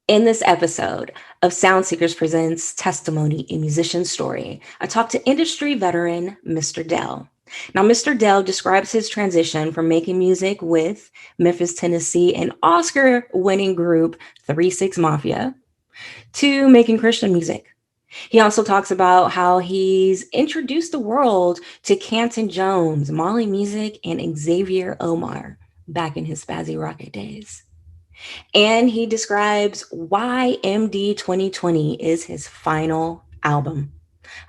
In this episode of Sound Seekers Presents Testimony, a Musician's Story, I talked to industry veteran Mr. Dell. Now, Mr. Dell describes his transition from making music with Memphis, Tennessee, and Oscar-winning group 36 Mafia to making Christian music. He also talks about how he's introduced the world to Canton Jones, Molly Music, and Xavier Omar back in his Spazzy Rocket days. And he describes why MD 2020 is his final album.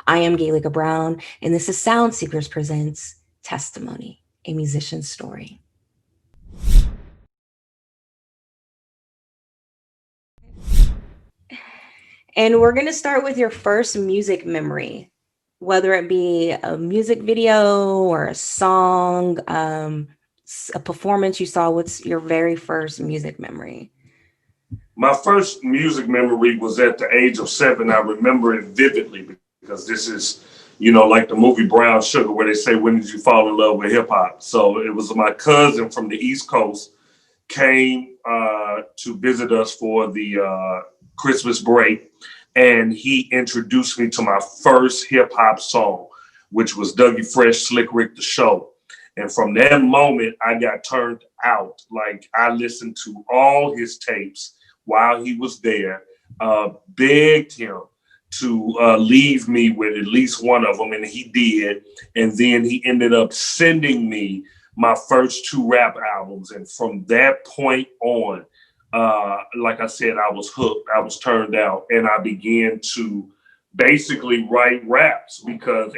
I am Galika Brown, and this is Sound Seekers Presents Testimony, a Musician's Story. And we're going to start with your first music memory, whether it be a music video or a song, a performance you saw. What's your very first music memory? My first music memory was at the age of 7. I remember it vividly because this is, like the movie Brown Sugar, where they say, "When did you fall in love with hip hop?" So it was my cousin from the East Coast came to visit us for the Christmas break, and he introduced me to my first hip hop song, which was Dougie Fresh, Slick Rick the Show. And from that moment, I got turned out. Like, I listened to all his tapes while he was there, begged him to leave me with at least one of them, and he did. And then he ended up sending me my first 2 rap albums. And from that point on, like I said, I was hooked. I was turned out, and I began to basically write raps because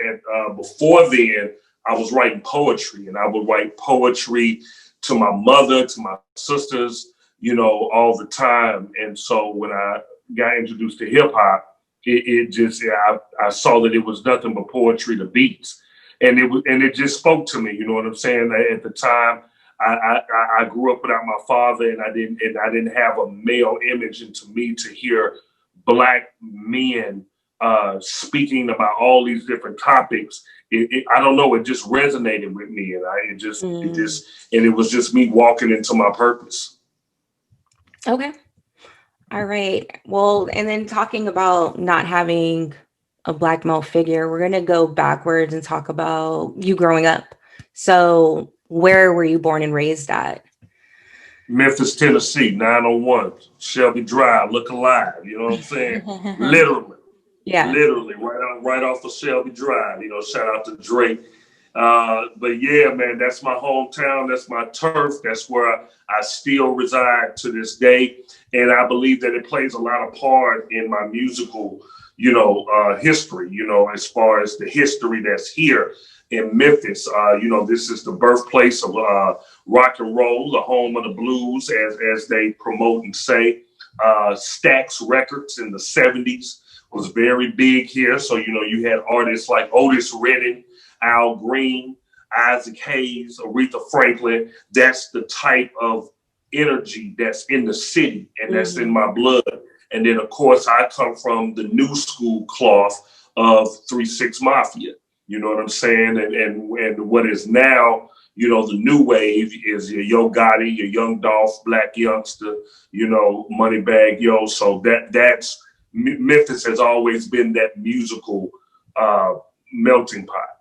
before then, I was writing poetry, and I would write poetry to my mother, to my sisters, all the time. And so when I got introduced to hip hop, I saw that it was nothing but poetry to beats, and it just spoke to me. You know what I'm saying? At the time, I grew up without my father, and I didn't have a male image, and to me, to hear Black men speaking about all these different topics, I don't know, it just resonated with me, and it was just me walking into my purpose. Okay. All right. Well, and then talking about not having a Black male figure, we're going to go backwards and talk about you growing up. So, where were you born and raised at? Memphis, Tennessee, 901, Shelby Drive, look alive. You know what I'm saying? Literally. Yeah. Literally, right off of Shelby Drive. Shout out to Drake. But yeah, man, that's my hometown. That's my turf. That's where I still reside to this day. And I believe that it plays a lot of part in my musical, history, as far as the history that's here in Memphis. This is the birthplace of rock and roll, the home of the blues, as they promote and say. Stax Records in the 70s was very big here. So, you had artists like Otis Redding, Al Green, Isaac Hayes, Aretha Franklin. That's the type of energy that's in the city, and that's in my blood. And then, of course, I come from the new school cloth of 3-6 Mafia. You know what I'm saying? And what is now, the new wave is your Yo Gotti, your Young Dolph, Black Youngster, Moneybagg Yo. So that's Memphis has always been that musical melting pot.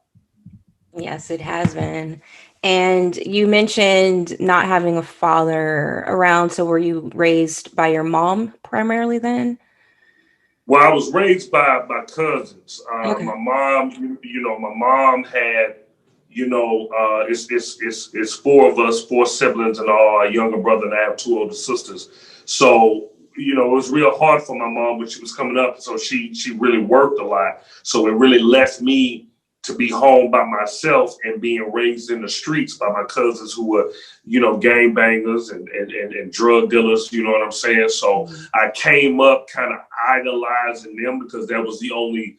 Yes, it has been. And you mentioned not having a father around. So were you raised by your mom primarily then? Well, I was raised by my cousins. Okay. My mom had, it's 4 of us, 4 siblings and all, a younger brother, and I have 2 older sisters. So, it was real hard for my mom when she was coming up. So she really worked a lot. So it really left me to be home by myself and being raised in the streets by my cousins who were, gang bangers and drug dealers, you know what I'm saying? So I came up kind of idolizing them because that was the only,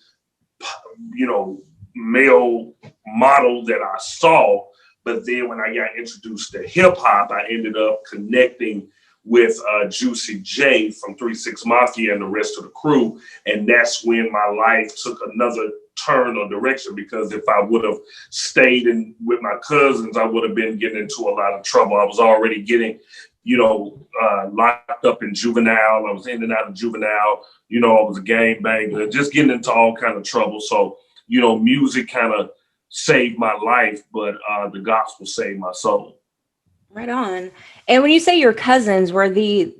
male model that I saw. But then when I got introduced to hip hop, I ended up connecting with Juicy J from 3-6 Mafia and the rest of the crew. And that's when my life took another turn or direction, because if I would have stayed in with my cousins, I would have been getting into a lot of trouble. I was already getting, locked up in juvenile. I was in and out of juvenile. I was a gang banger, just getting into all kind of trouble. So, music kind of saved my life, but the gospel saved my soul. Right on. And when you say your cousins, were they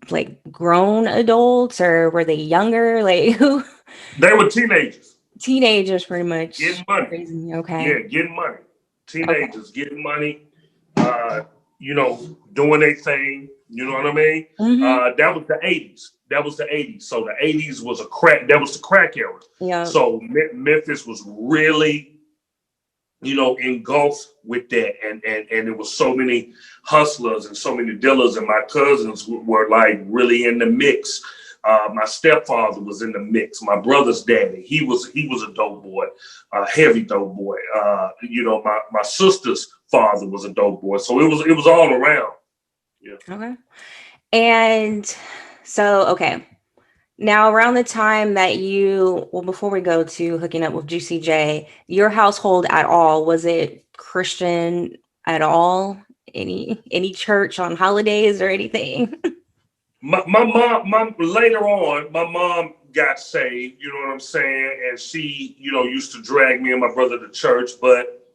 like grown adults or were they younger? Like who? They were teenagers. Teenagers, pretty much. Getting money. Crazy. Okay. Yeah, getting money. Teenagers getting money. Doing their thing. You know what I mean? Mm-hmm. That was the 80s. So the 80s was the crack era. Yeah. So Memphis was really, engulfed with that. And there was so many hustlers and so many dealers, and my cousins were like really in the mix. My stepfather was in the mix. My brother's daddy, he was a dope boy, a heavy dope boy. My sister's father was a dope boy. So it was all around. Yeah. Okay. And so, okay. Now, around the time that before we go to hooking up with Juicy J, your household at all, was it Christian at all? Any church on holidays or anything? My mom, later on, my mom got saved, you know what I'm saying? And she, used to drag me and my brother to church, but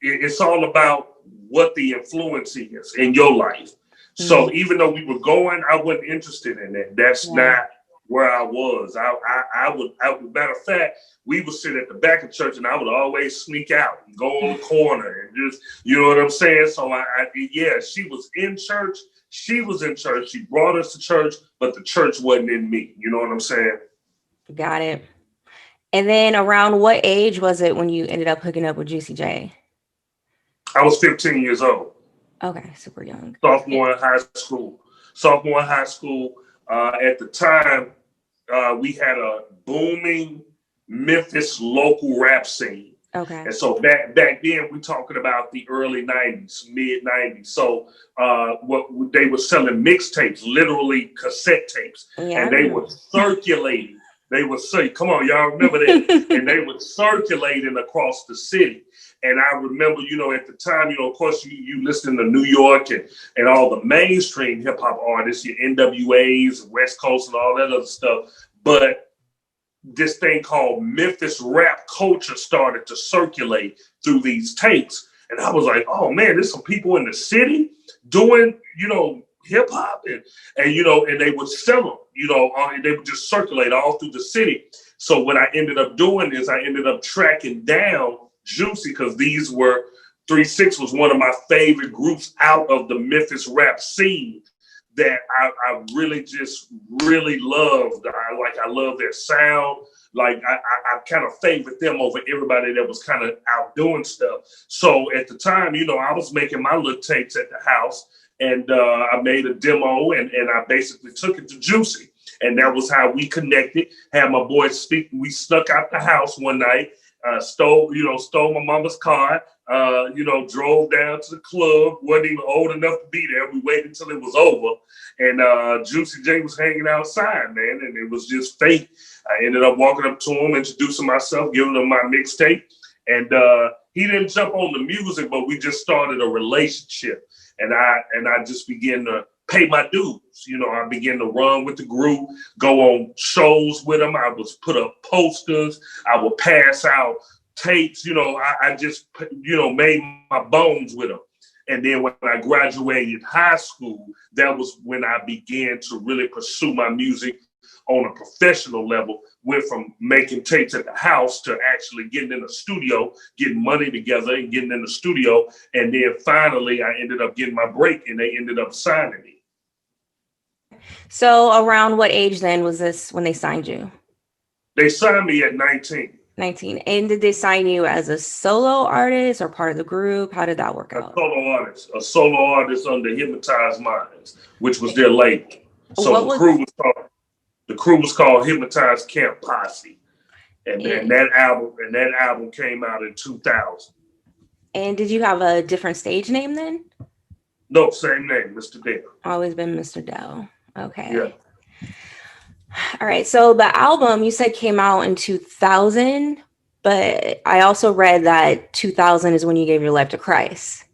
it's all about what the influence is in your life. So even though we were going, I wasn't interested in that. That's not where I was. I would, matter of fact, we would sit at the back of church and I would always sneak out and go on the corner and just, you know what I'm saying? So she was in church. She was in church. She brought us to church, but the church wasn't in me. You know what I'm saying? Got it. And then around what age was it when you ended up hooking up with Juicy J? I was 15 years old. Okay, super young. Sophomore in high school. At the time, we had a booming Memphis local rap scene. Okay. And so back then, we're talking about the early 90s, mid 90s. So what they were selling mixtapes, literally cassette tapes. Yeah, and they were circulating. Come on, y'all remember that? And they were circulating across the city. And I remember, at the time, of course, you listen to New York and all the mainstream hip hop artists, your NWAs, West Coast, and all that other stuff. But this thing called Memphis rap culture started to circulate through these tapes. And I was like, oh man, there's some people in the city doing, hip hop and they would sell them, they would just circulate all through the city. So what I ended up doing is I ended up tracking down Juicy, because these were 3-6 was one of my favorite groups out of the Memphis rap scene that I really loved. I love their sound. Like I kind of favored them over everybody that was kind of out doing stuff. So at the time, I was making my little tapes at the house, and I made a demo and I basically took it to Juicy. And that was how we connected. Had my boy speak. We snuck out the house one night. Stole my mama's car, drove down to the club, wasn't even old enough to be there. We waited until it was over. And Juicy J was hanging outside, man, and it was just fate. I ended up walking up to him, introducing myself, giving him my mixtape. And he didn't jump on the music, but we just started a relationship. And I just began to pay my dues. I began to run with the group, go on shows with them. I was put up posters. I would pass out tapes. I just, made my bones with them. And then when I graduated high school, that was when I began to really pursue my music on a professional level. Went from making tapes at the house to actually getting in the studio, getting money together and getting in the studio. And then finally, I ended up getting my break and they ended up signing me. So around what age then was this when they signed you? They signed me at 19. 19. And did they sign you as a solo artist or part of the group? How did that work out? A solo artist under Hypnotized Minds, which was their label. So the crew was called Hypnotized Camp Posse. And that album came out in 2000. And did you have a different stage name then? No, same name, Mr. Dell. Always been Mr. Dell. Okay. Yeah. All right. So the album you said came out in 2000, but I also read that 2000 is when you gave your life to Christ.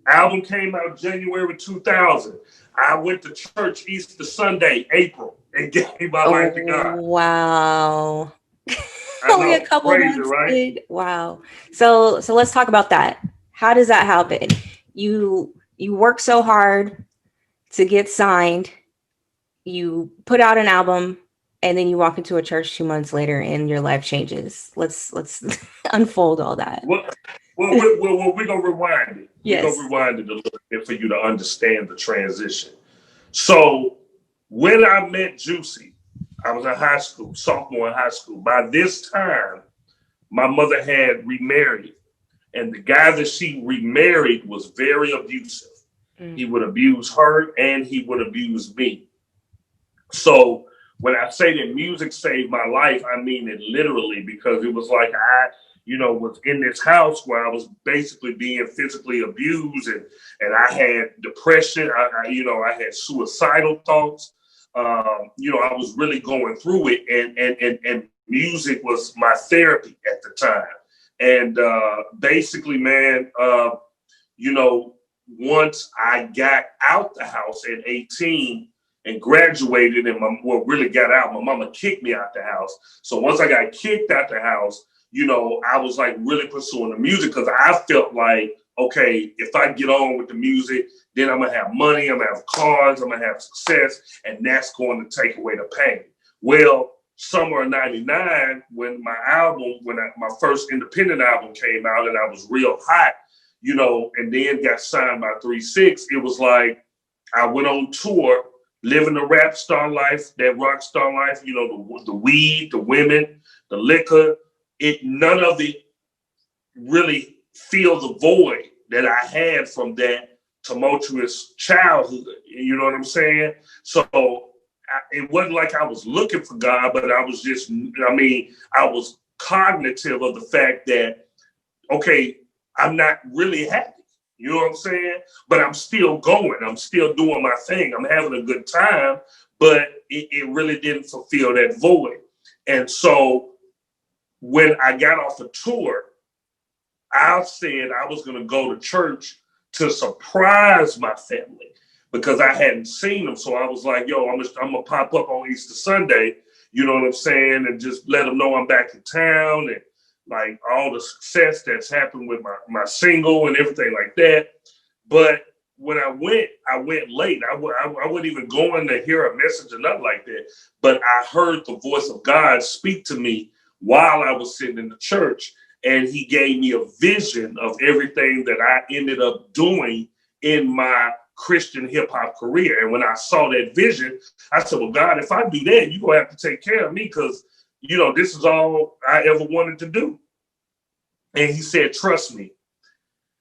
Album came out January 2000. I went to church Easter Sunday, April, and gave my Oh, life to God. wow. I Only a know, couple crazy, months right? in. Wow. So let's talk about that. How does that happen? You work so hard to get signed, you put out an album, and then you walk into a church 2 months later and your life changes. Let's unfold all that. Well, we're gonna rewind it. We're gonna Yes. rewind it a little bit for you to understand the transition. So when I met Juicy, I was in high school, sophomore in high school. By this time, my mother had remarried, and the guy that she remarried was very abusive. He would abuse her and he would abuse me. So when I say that music saved my life, I mean it literally, because it was like was in this house where I was basically being physically abused, and I had depression. I had suicidal thoughts. I was really going through it, and music was my therapy at the time. And basically, man, once I got out the house at 18 and graduated, and really got out, my mama kicked me out the house. So once I got kicked out the house, I was like really pursuing the music, because I felt like, okay, if I get on with the music, then I'm gonna have money, I'm gonna have cars, I'm gonna have success, and that's going to take away the pain. Well, summer of '99, when my first independent album came out, and I was real hot, and then got signed by 3-6, it was like I went on tour, living the rap star life, that rock star life, the weed, the women, the liquor. None of it really filled the void that I had from that tumultuous childhood. You know what I'm saying? So it wasn't like I was looking for God, but I was I was cognitive of the fact that, okay, I'm not really happy. You know what I'm saying? But I'm still going. I'm still doing my thing. I'm having a good time, but it really didn't fulfill that void. And so when I got off the tour, I said I was going to go to church to surprise my family, because I hadn't seen them. So I was like, yo, I'm going to pop up on Easter Sunday, you know what I'm saying? And just let them know I'm back in town, and like all the success that's happened with my single and everything like that. But when I went late. I wasn't even going to hear a message or nothing like that. But I heard the voice of God speak to me while I was sitting in the church. And he gave me a vision of everything that I ended up doing in my Christian hip hop career. And when I saw that vision, I said, well, God, if I do that, you're going to have to take care of me, because, this is all I ever wanted to do. And he said, trust me.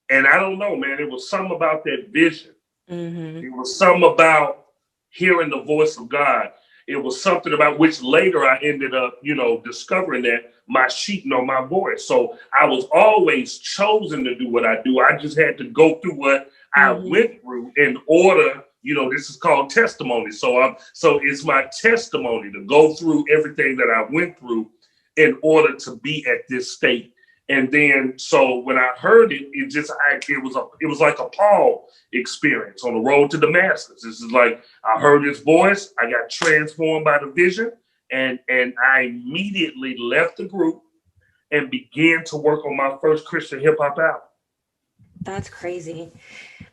And I don't know, man, it was something about that vision. Mm-hmm. It was something about hearing the voice of God. It was something about which later I ended up, discovering that my sheep know my voice. So I was always chosen to do what I do. I just had to go through what I went through in order. This is called testimony. So it's my testimony to go through everything that I went through in order to be at this state. And then, so when I heard it, it was like a Paul experience on the road to Damascus. This is like, I heard his voice, I got transformed by the vision, and I immediately left the group and began to work on my first Christian hip hop album. That's crazy.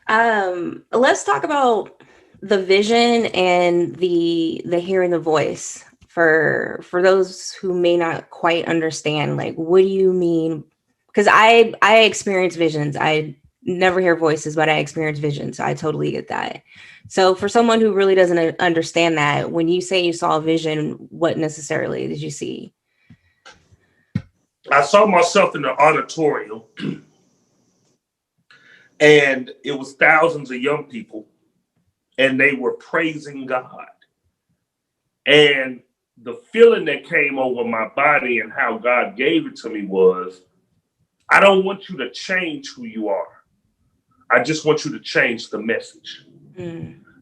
Let's talk about the vision and the hearing the voice for those who may not quite understand. Like, what do you mean? Because I experience visions. I never hear voices, but I experience visions. So I totally get that. So for someone who really doesn't understand that, when you say you saw a vision, what necessarily did you see? I saw myself in the auditorium, and it was thousands of young people, and they were praising God. And the feeling that came over my body and how God gave it to me was, I don't want you to change who you are. I just want you to change the message.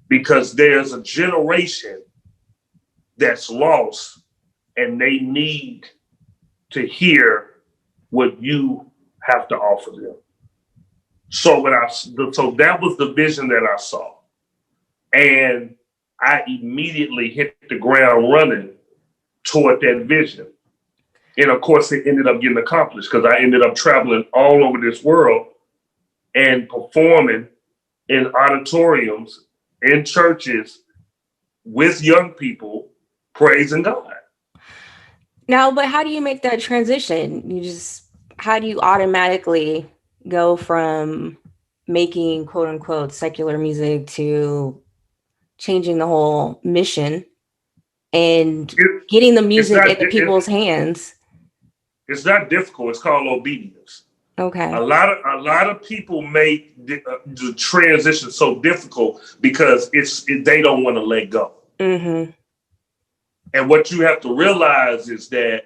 Because there's a generation that's lost, and they need to hear what you have to offer them. So so that was the vision that I saw, and I immediately hit the ground running toward that vision. And of course, it ended up getting accomplished because I ended up traveling all over this world and performing in auditoriums, in churches, with young people, praising God. Now, but how do you make that transition? How do you automatically go from making quote unquote secular music to changing the whole mission and getting the music into people's hands? It's not difficult. It's called obedience. Okay. A lot of people make the transition so difficult because they don't want to let go. Mm-hmm. And what you have to realize is that,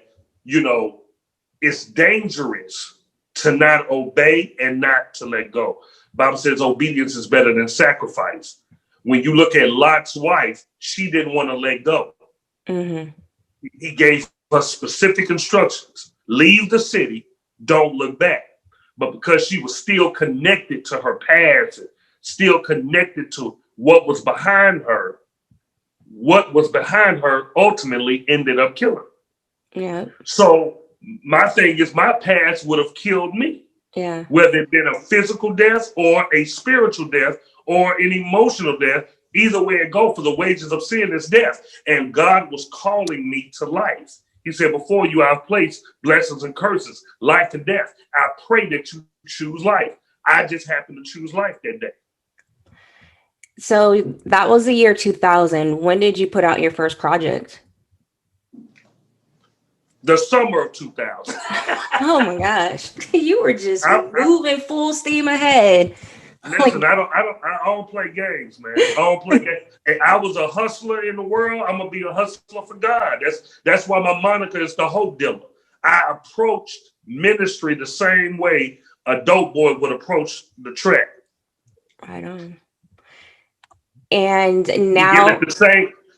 it's dangerous to not obey and not to let go. Bible says obedience is better than sacrifice. When you look at Lot's wife, she didn't want to let go. Mm-hmm. He gave her specific instructions. Leave the city, don't look back. But because she was still connected to her past, still connected to what was behind her ultimately ended up killing her. Yeah. So my thing is, my past would have killed me. Yeah. Whether it been a physical death or a spiritual death or an emotional death, either way it go, for the wages of sin is death. And God was calling me to life. He said, before you I've placed blessings and curses, life and death. I pray that you choose life. I just happened to choose life that day. So that was the year 2000. When did you put out your first project? The summer of 2000. Oh my gosh. You were just moving full steam ahead. Listen, I don't play games, man. I don't play games. And I was a hustler in the world. I'm gonna be a hustler for God. That's why my moniker is the hope dealer. I approached ministry the same way a dope boy would approach the track. Right on. And now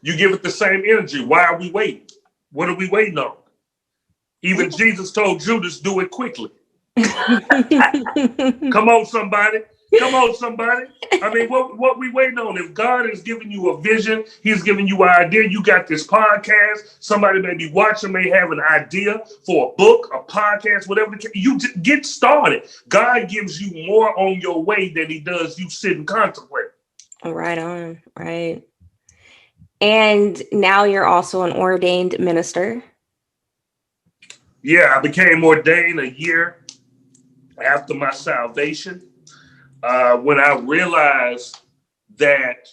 you give it the same energy. Why are we waiting? What are we waiting on? Even Jesus told Judas, do it quickly. Come on, somebody. Come on, somebody. I mean, what we waiting on? If God is giving you a vision, he's giving you an idea. You got this podcast. Somebody may be watching, may have an idea for a book, a podcast, whatever. You get started. God gives you more on your way than he does you sit and contemplate. Right on. Right. And now you're also an ordained minister. Yeah, I became ordained a year after my salvation. When I realized that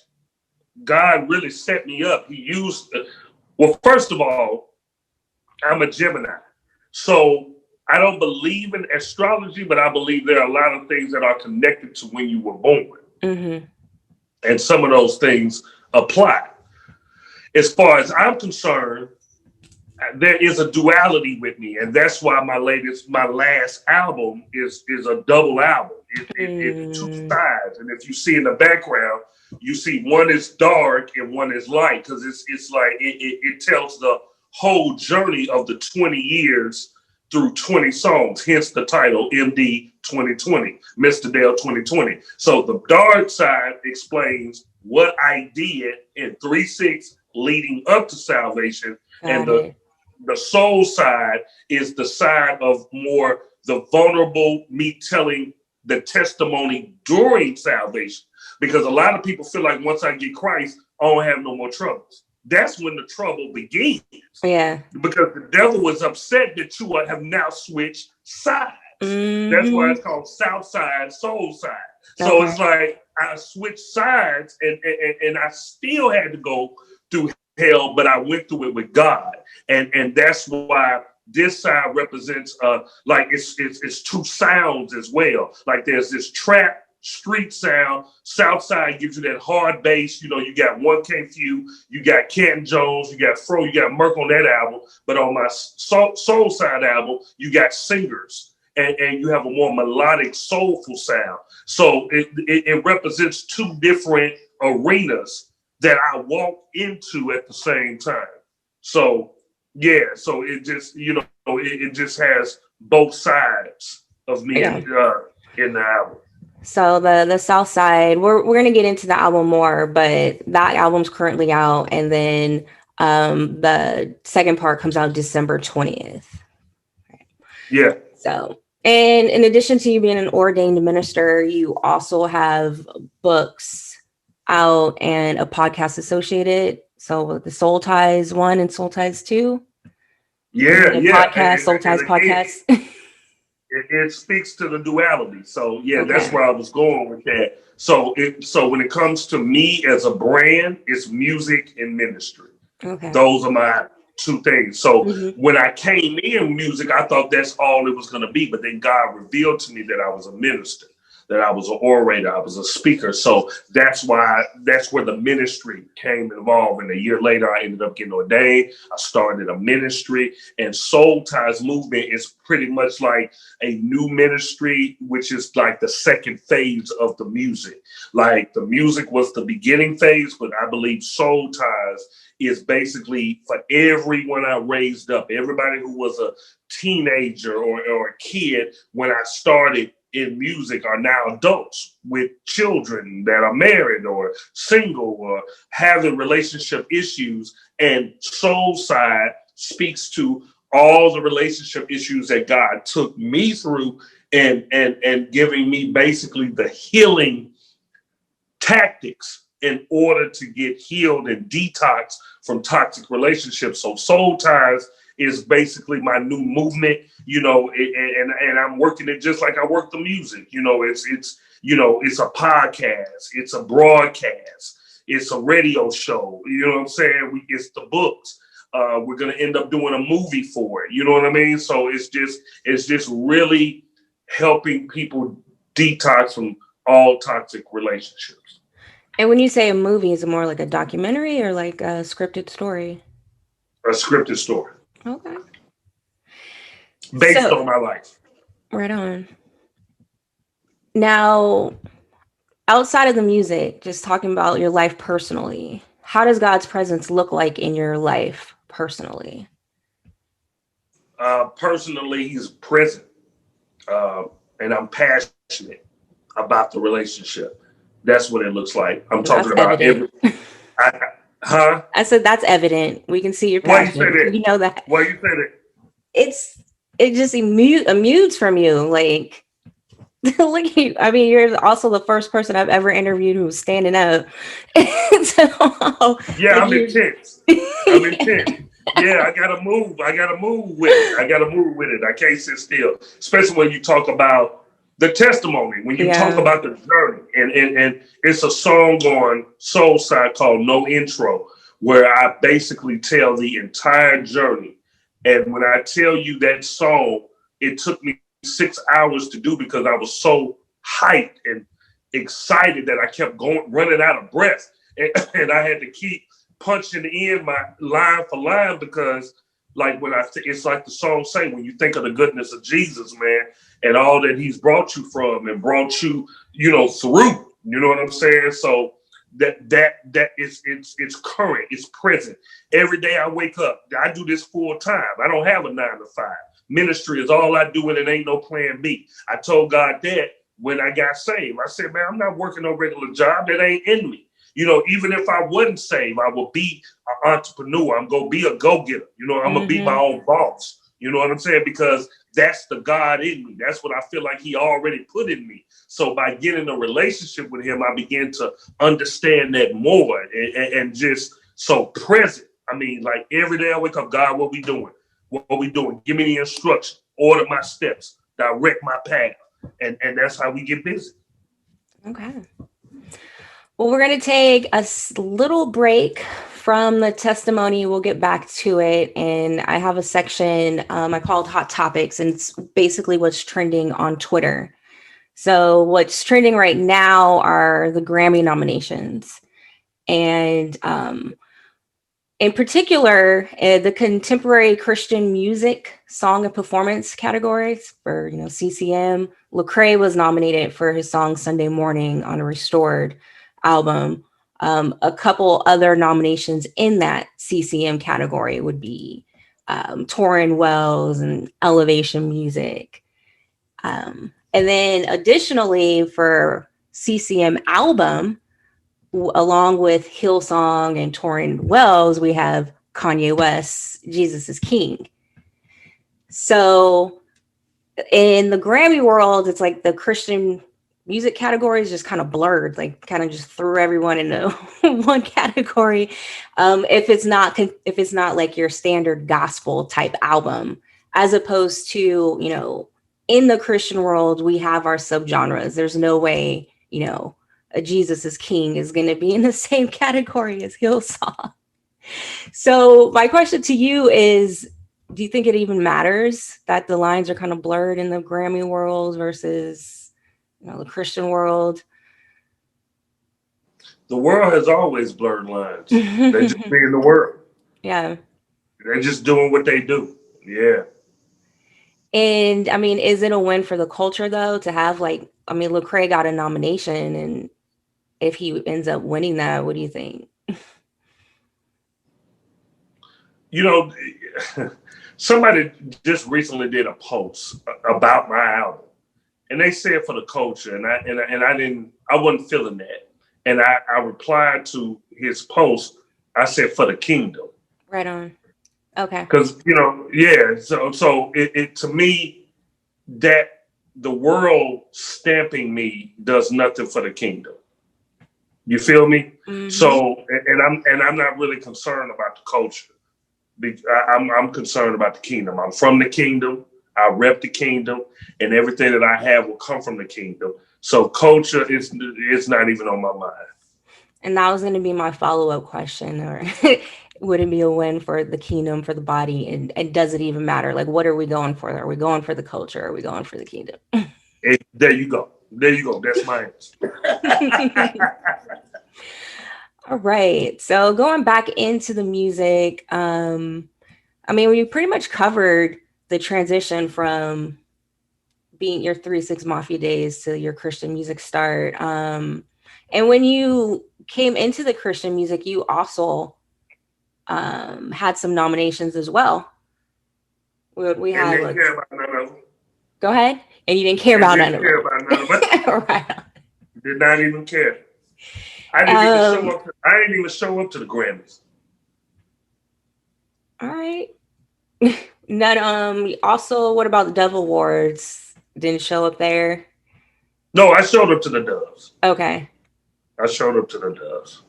God really set me up, he used, first of all, I'm a Gemini. So I don't believe in astrology, but I believe there are a lot of things that are connected to when you were born. Mm-hmm. And some of those things apply. As far as I'm concerned, there is a duality with me, and that's why my last album is a double album. It's two sides, and if you see in the background, you see one is dark and one is light, because it's like it tells the whole journey of the 20 years through 20 songs. Hence the title MD 2020, Mr. Dale 2020. So the dark side explains what I did in 3-6 leading up to salvation, and the soul side is the side of more the vulnerable me telling the testimony during salvation. Because a lot of people feel like once I get Christ, I don't have no more troubles. That's when the trouble begins. Yeah. Because the devil was upset that you have now switched sides. Mm-hmm. That's why it's called South Side, Soul Side. So it's like I switched sides and I still had to go through hell, but I went through it with God. And that's why this side represents like it's two sounds as well. Like there's this trap street sound. South side gives you that hard bass. You got 1K Few, you got Canton Jones, you got Fro, you got Merc on that album. But on my soul side album, you got singers. And you have a more melodic, soulful sound. So it represents two different arenas that I walk into at the same time. So yeah, so it just it just has both sides of me in the album. So the South Side, we're gonna get into the album more, but that album's currently out, and then the second part comes out December 20th. Yeah. So, and in addition to you being an ordained minister, you also have books out and a podcast associated. So the Soul Ties 1 and Soul Ties 2. Yeah, The yeah. podcast, Soul Ties And again, podcast. it speaks to the duality. So yeah, that's Okay. where I was going with that. So when it comes to me as a brand, it's music and ministry. Okay. Those are my two things. So Hmm. when I came in music, I thought that's all it was going to be. But then God revealed to me that I was a minister, that I was an orator, I was a speaker. So that's where the ministry came involved. And a year later, I ended up getting ordained. I started a ministry, and Soul Ties Movement is pretty much like a new ministry, which is like the second phase of the music. Like the music was the beginning phase, but I believe Soul Ties is basically for everyone I raised up, everybody who was a teenager or a kid when I started in music are now adults with children that are married or single or having relationship issues. And Soul Side speaks to all the relationship issues that God took me through and giving me basically the healing tactics in order to get healed and detox from toxic relationships. So Soul Ties is basically my new movement, and I'm working it just like I work the music. It's a podcast, it's a broadcast, it's a radio show. You know what I'm saying? It's the books. We're gonna end up doing a movie for it. You know what I mean? So it's just really helping people detox from all toxic relationships. And when you say a movie, is it more like a documentary or like a scripted story? A scripted story Okay. based So, on my life. right on. Now, outside of the music, just talking about your life personally, how does God's presence look like in your life personally? Personally, he's present, uh, and I'm passionate about the relationship. That's what it looks like. I'm That's talking about evident. every. I, huh? I said that's evident. We can see your Why you say passion. that? You know that. Why you say that? It just immutes from you. Like look at you. I mean, you're also the first person I've ever interviewed who was standing up. So, Yeah, like I'm you. intense. I'm intense. Yeah, I gotta move. I gotta move with it. I gotta move with it. I can't sit still. Especially when you talk about the testimony, when you talk Yeah. about the journey. And it's a song on Soul Side called No Intro, where I basically tell the entire journey. And when I tell you that song, it took me 6 hours to do because I was so hyped and excited that I kept going, running out of breath. And I had to keep punching in my line for line because like it's like the song say, when you think of the goodness of Jesus, man, and all that he's brought you from and brought you, through, you know what I'm saying? So that is it's current, it's present. Every day I wake up, I do this full time. I don't have a 9 to 5. Ministry is all I do, and it ain't no plan B. I told God that when I got saved. I said, man, I'm not working no regular job. That ain't in me. Even if I wasn't saved, I would be an entrepreneur. I'm going to be a go-getter. I'm going to be my Mm-hmm. own boss. You know what I'm saying? Because that's the God in me. That's what I feel like he already put in me. So by getting a relationship with him, I began to understand that more and just so present. I mean, like every day I wake up, God, what we doing? What are we doing? Give me the instruction, order my steps, direct my path. And that's how we get busy. Okay. Well, we're going to take a little break from the testimony. We'll get back to it. And I have a section I called Hot Topics, and it's basically what's trending on Twitter. So what's trending right now are the Grammy nominations. And in particular, the contemporary Christian music song and performance categories for, CCM. Lecrae was nominated for his song Sunday Morning on a Restored album. A couple other nominations in that CCM category would be Torrin Wells and Elevation Music. And then additionally for CCM album, along with Hillsong and Torrin Wells, we have Kanye West's Jesus is King. So in the Grammy world, it's like the Christian music category is just kind of blurred, like kind of just threw everyone into one category. If it's not like your standard gospel type album, as opposed to, in the Christian world, we have our subgenres. There's no way, a Jesus is King is going to be in the same category as Hillsong. So my question to you is, do you think it even matters that the lines are kind of blurred in the Grammy world versus, the Christian world? The world has always blurred lines. They just be in the world. Yeah. They're just doing what they do. Yeah. And I mean, is it a win for the culture though to have Lecrae got a nomination, and if he ends up winning that, what do you think? Somebody just recently did a post about my album, and they said for the culture, and I wasn't feeling that, and I replied to his post. I said for the kingdom. Right on. Okay. Because so it to me that the world stamping me does nothing for the kingdom. You feel me? Mm-hmm. So and I'm not really concerned about the culture. I'm concerned about the kingdom. I'm from the kingdom. I rep the kingdom, and everything that I have will come from the kingdom. So culture is not even on my mind. And that was going to be my follow-up question, or would it be a win for the kingdom, for the body? And does it even matter? Like, what are we going for? Are we going for the culture? Are we going for the kingdom? There you go. That's my answer. All right. So going back into the music, we pretty much covered the transition from being your 3-6 Mafia days to your Christian music start. And when you came into the Christian music, you also had some nominations as well. We had. Go ahead. And you didn't care about none of them. Right. Did not even care. I didn't even show up to the Grammys. All right. None. Also, what about the Dove Awards? Didn't show up there? No, I showed up to the Doves. Okay. I showed up to the Doves.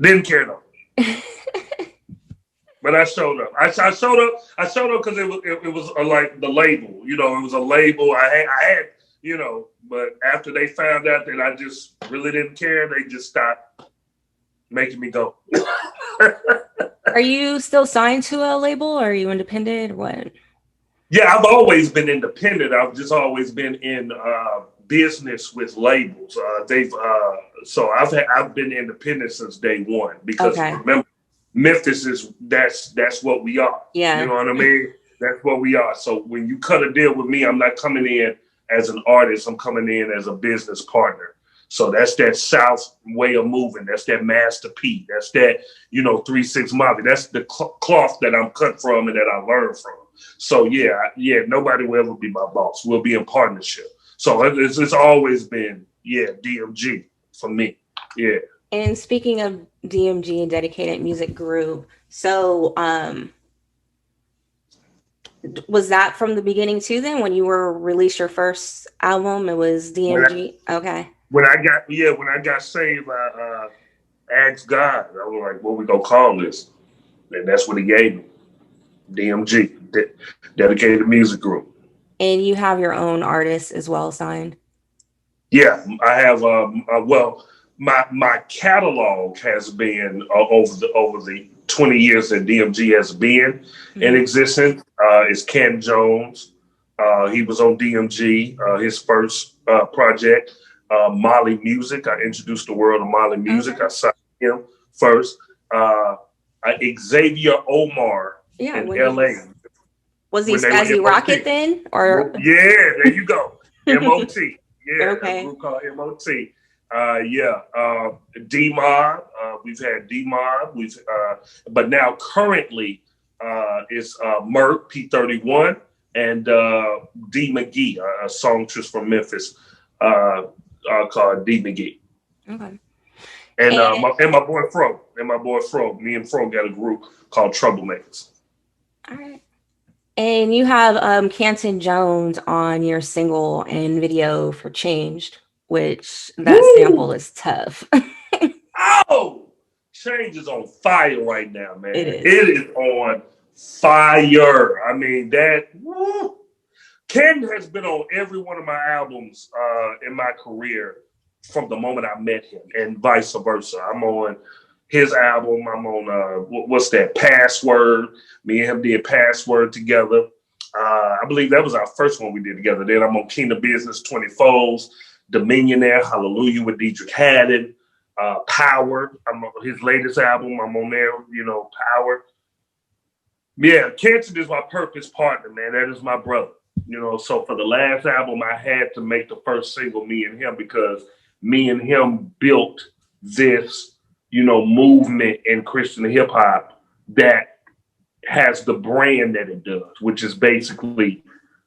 Didn't care though. But I showed up. I showed up because it was like the label. It was a label. I had. But after they found out that I just really didn't care, they just stopped making me go. Are you still signed to a label, or are you independent, or what? Yeah, I've always been independent. I've just always been in business with labels. So I've been independent since day one because remember, Memphis that's what we are. Yeah. You know what I mean? That's what we are. So when you cut a deal with me, I'm not coming in as an artist. I'm coming in as a business partner. So that's that South way of moving. That's that Master P. That's that, 3-6 Mafia. That's the cloth that I'm cut from and that I learned from. So yeah, nobody will ever be my boss. We'll be in partnership. So it's always been, DMG for me. Yeah. And speaking of DMG, Dedicated Music Group, so was that from the beginning too then when you were released your first album? It was DMG? Okay. When I got saved, I asked God, I was like, what we gonna call this? And that's what he gave me. DMG, Dedicated Music Group. And you have your own artist as well signed? Yeah, I have. My catalog has been over the 20 years that DMG has been in existence. Is Ken Jones. He was on DMG. His first project, Molly Music. I introduced the world of Molly Music. I signed him first. Xavier Omar in LA. Was he Spazzy Rocket then? Or yeah, there you go. MOT. Yeah, okay. A group called MOT. D-Mob. We've had D-Mob. But now currently it's Merc P31 and D McGee, a songstress from Memphis, called D McGee. Okay. And And my boy Fro, me and Fro got a group called Troublemakers. all right. And you have Canton Jones on your single and video for Changed, which that sample Woo! is tough. Oh, Change is on fire right now, It man. is. It is on fire. I mean that. Woo. Ken has been on every one of my albums in my career from the moment I met him, and vice versa. I'm on his album. I'm on what's that? Password. Me and him did Password together. I believe that was our first one we did together. Then I'm on King of Business 24's Dominionaire, Hallelujah with Dietrich Haddon, Power. I'm on his latest album. I'm on there, Power. Yeah, Kenton is my purpose partner, man. That is my brother. So for the last album, I had to make the first single, Me and Him, because me and him built this, movement in Christian hip hop that has the brand that it does, which is basically,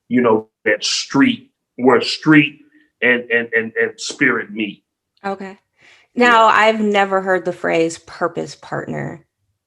that street, where street and spirit meet. Okay. Yeah. Now, I've never heard the phrase purpose partner.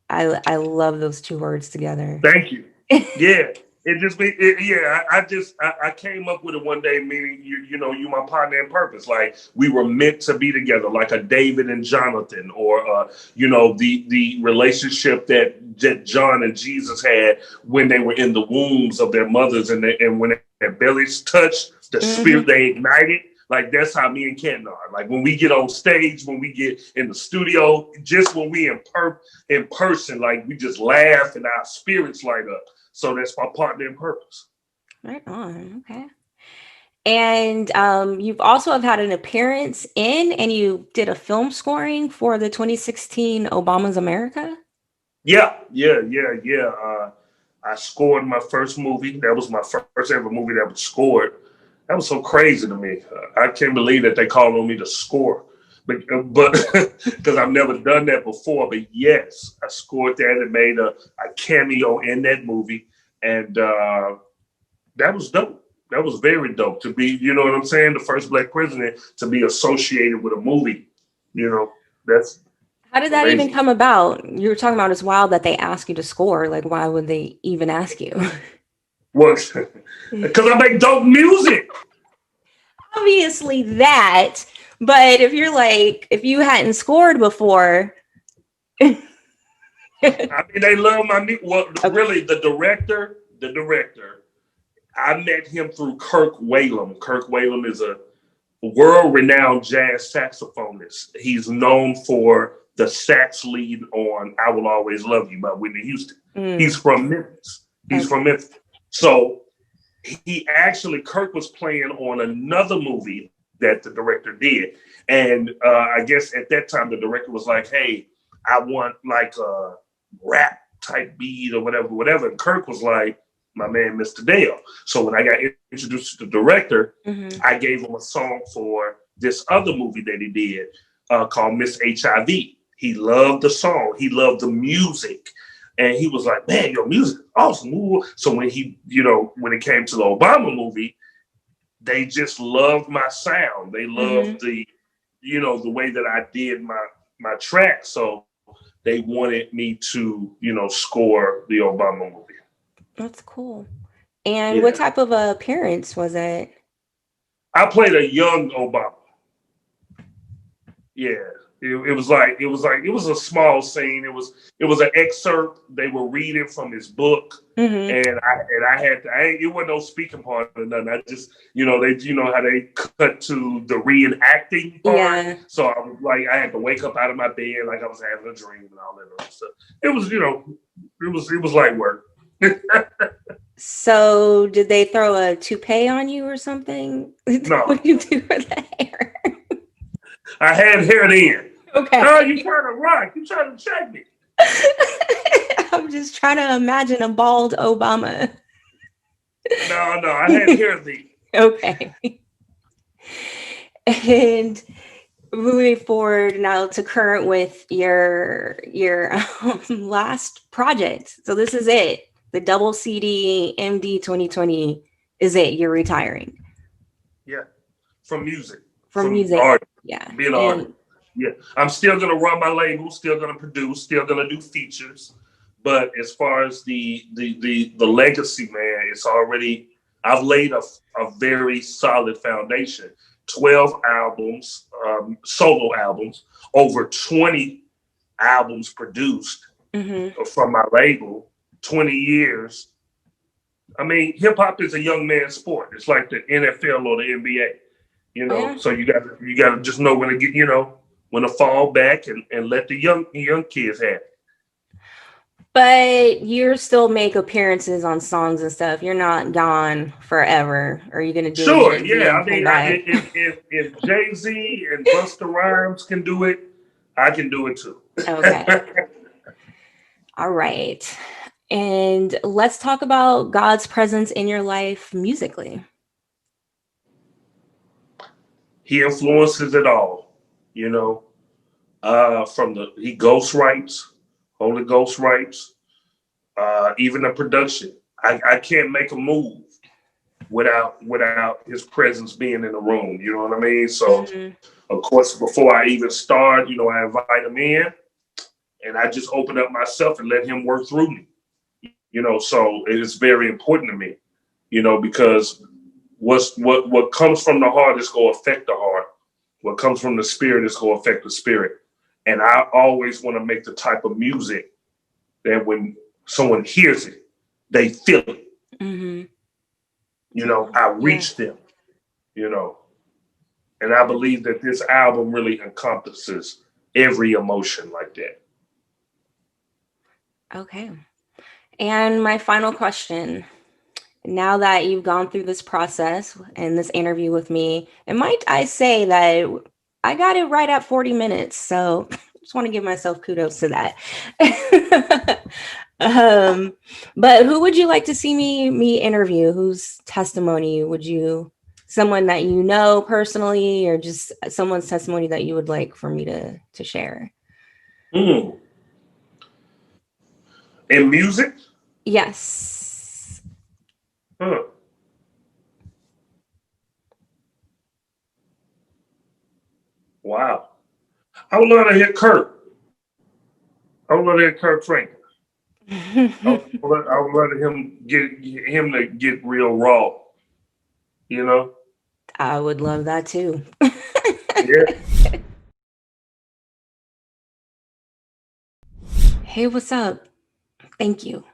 I love those two words together. Thank you. Yeah. It just be I came up with it one day, meaning you my partner in purpose. Like we were meant to be together, like a David and Jonathan, or the relationship that John and Jesus had when they were in the wombs of their mothers, and when their bellies touched, the spirit they ignited. Like that's how me and Ken are. Like when we get on stage, when we get in the studio, just when we in person, like we just laugh and our spirits light up. So that's my partner in purpose. Right on. Okay. And you've also have had an appearance in, and you did a film scoring for the 2016 Obama's America. Yeah. I scored my first movie. That was my first ever movie that was scored. That was so crazy to me. I can't believe that they called on me to score, but because I've never done that before. But yes, I scored that and made a cameo in that movie, and that was dope. That was very dope to be, you know what I'm saying, the first Black president to be associated with a movie. That's How did that even amazing. come about? You were talking about it's wild that they ask you to score. Like, why would they even ask you? Well, because I make dope music. Obviously that, but if you hadn't scored before. I mean, they love my music. Well, Okay. really, the director, I met him through Kirk Whalum. Kirk Whalum is a world-renowned jazz saxophonist. He's known for the sax lead on "I Will Always Love You" by Whitney Houston. He's from Memphis. So Kirk was playing on another movie that the director did, and I guess at that time the director was like, "Hey, I want like a rap type beat or whatever." And Kirk was like, "My man, Mr. Dale." So when I got introduced to the director, I gave him a song for this other movie that he did called Miss HIV. He loved the song. He loved the music. And he was like, "Man, your music is awesome." Ooh. So when when it came to the Obama movie, they just loved my sound. They loved the way that I did my track. So they wanted me to, score the Obama movie. That's cool. And what type of appearance was it? I played a young Obama. Yeah. It was a small scene. It was an excerpt. They were reading from his book, and it wasn't no speaking part or nothing. I just how they cut to the reenacting part. Yeah. So I was like, I had to wake up out of my bed like I was having a dream and all that other stuff. It was light work. So did they throw a toupee on you or something? No. What did you do for the hair? I had hair then. Okay. Oh, you trying to rock? You trying to check me? I'm just trying to imagine a bald Obama. No, I had hair then. Okay. And moving forward now to current with your last project. So this is it. The double CD MD 2020 is it. You're retiring Yeah, from music, from from music. art, Yeah. being an artist. And Yeah, I'm still gonna run my label, still gonna produce, still gonna do features. But as far as the legacy, man, it's already I've laid a very solid foundation. 12 albums, solo albums, over 20 albums produced from my label, 20 years. I mean, hip hop is a young man's sport. It's like the NFL or the NBA, you oh, know. yeah. So you gotta just know when to get, when to fall back and let the young kids have it. But you still make appearances on songs and stuff. You're not gone forever. Are you gonna do a Sure, Jay Z yeah. I and come mean, back? if Jay Z and Busta Rhymes can do it, I can do it too. Okay. All right. And let's talk about God's presence in your life musically. He influences it all, you know. He ghost writes, Holy Ghost writes, even the production. I can't make a move without his presence being in the room. You know what I mean? So of course, before I even start, I invite him in and I just open up myself and let him work through me. So it is very important to me, because what comes from the heart is going to affect the heart. What comes from the spirit is going to affect the spirit. And I always want to make the type of music that when someone hears it, they feel it. I reach them, and I believe that this album really encompasses every emotion like that. Okay. And my final question, now that you've gone through this process and this interview with me, and might I say that I got it right at 40 minutes. So just want to give myself kudos to that. But who would you like to see me interview? Whose testimony would you, someone that you know personally, or just someone's testimony that you would like for me to share? In music? Yes. Huh. Wow. I would love to hear Kirk. I would love to hear Kirk Franklin. I would love him to get real raw. I would love that too. Yeah. Hey, what's up? Thank you.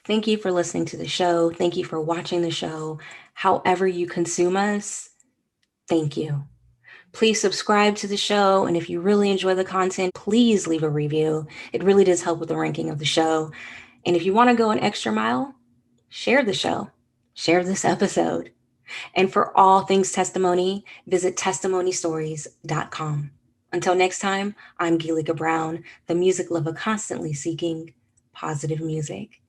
Thank you for listening to the show. Thank you for watching the show. However you consume us, thank you. Please subscribe to the show. And if you really enjoy the content, please leave a review. It really does help with the ranking of the show. And if you want to go an extra mile, share the show, share this episode. And for all things testimony, visit testimonystories.com. Until next time, I'm Gilika Brown, the music lover constantly seeking positive music.